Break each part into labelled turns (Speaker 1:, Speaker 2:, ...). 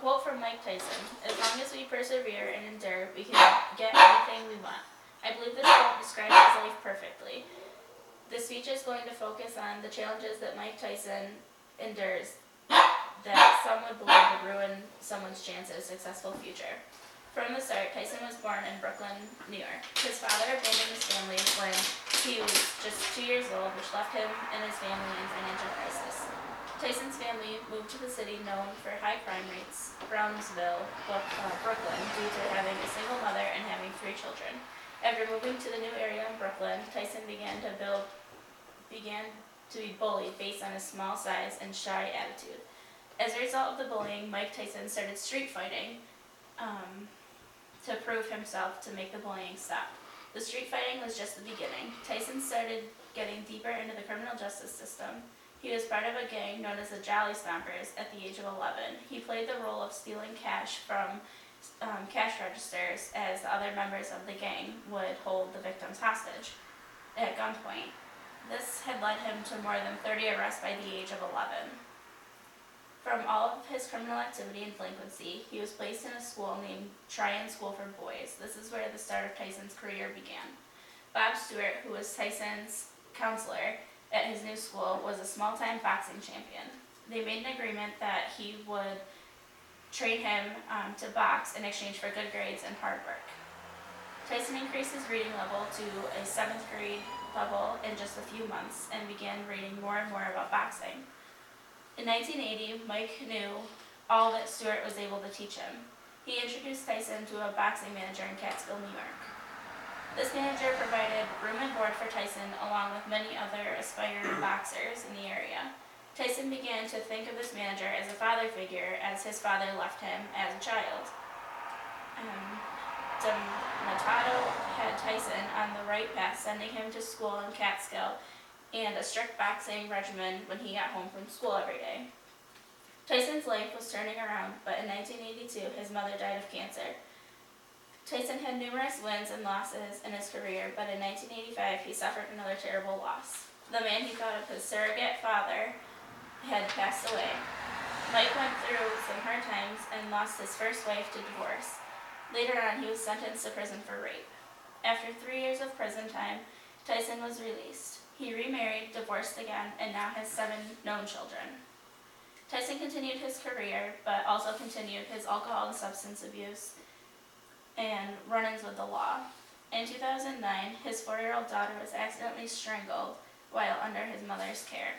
Speaker 1: quote from Mike Tyson: "As long as we persevere and endure, we can get anything we want." I believe this quote describes his life perfectly. This speech is going to focus on the challenges that Mike Tyson endures that some would believe would ruin someone's chance at a successful future. From the start, Tyson was born in Brooklyn, New York. His father abandoned his family when he was just 2 years old, which left him and his family in financial crisis. Tyson's family moved to the city known for high crime rates, Brownsville, Brooklyn, due to having a single mother and having 3 children. After moving to the new area in Brooklyn, Tyson began to be bullied based on his small size and shy attitude. As a result of the bullying, Mike Tyson started street fighting to prove himself, to make the bullying stop. The street fighting was just the beginning. Tyson started getting deeper into the criminal justice system. He was part of a gang known as the Jolly Stompers at the age of 11. He played the role of stealing cash from cash registers, as the other members of the gang would hold the victims hostage at gunpoint. This had led him to more than 30 arrests by the age of 11. From all of his criminal activity and delinquency, he was placed in a school named Tryon School for Boys. This is where the start of Tyson's career began. Bob Stewart, who was Tyson's counselor at his new school, was a small-time boxing champion. They made an agreement that he would train him to box in exchange for good grades and hard work. Tyson increased his reading level to a 7th grade level in just a few months and began reading more and more about boxing. In 1980, Mike knew all that Stewart was able to teach him. He introduced Tyson to a boxing manager in Catskill, New York. This manager provided room and board for Tyson, along with many other aspiring boxers in the area. Tyson began to think of this manager as a father figure, as his father left him as a child. D'Amato had Tyson on the right path, sending him to school in Catskill and a strict boxing regimen when he got home from school every day. Tyson's life was turning around, but in 1982, his mother died of cancer. Tyson had numerous wins and losses in his career, but in 1985, he suffered another terrible loss. The man he thought of his surrogate father had passed away. Mike went through some hard times and lost his first wife to divorce. Later on, he was sentenced to prison for rape. After 3 years of prison time, Tyson was released. He remarried, divorced again, and now has 7 known children. Tyson continued his career, but also continued his alcohol and substance abuse and run-ins with the law. In 2009, his 4-year-old daughter was accidentally strangled while under his mother's care.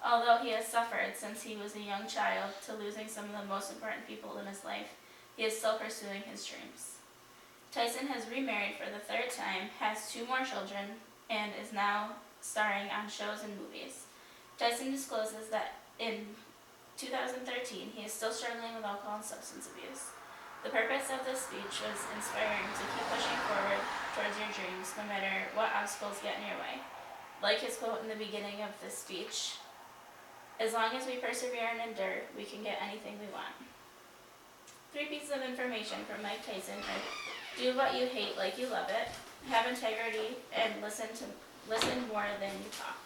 Speaker 1: Although he has suffered since he was a young child to losing some of the most important people in his life, he is still pursuing his dreams. Tyson has remarried for the 3rd time, has 2 more children, and is now starring on shows and movies. Tyson discloses that in 2013, he is still struggling with alcohol and substance abuse. The purpose of this speech was inspiring to keep pushing forward towards your dreams, no matter what obstacles get in your way. Like his quote in the beginning of this speech, "As long as we persevere and endure, we can get anything we want." 3 pieces of information from Mike Tyson are: do what you hate like you love it, have integrity, and listen more than you talk.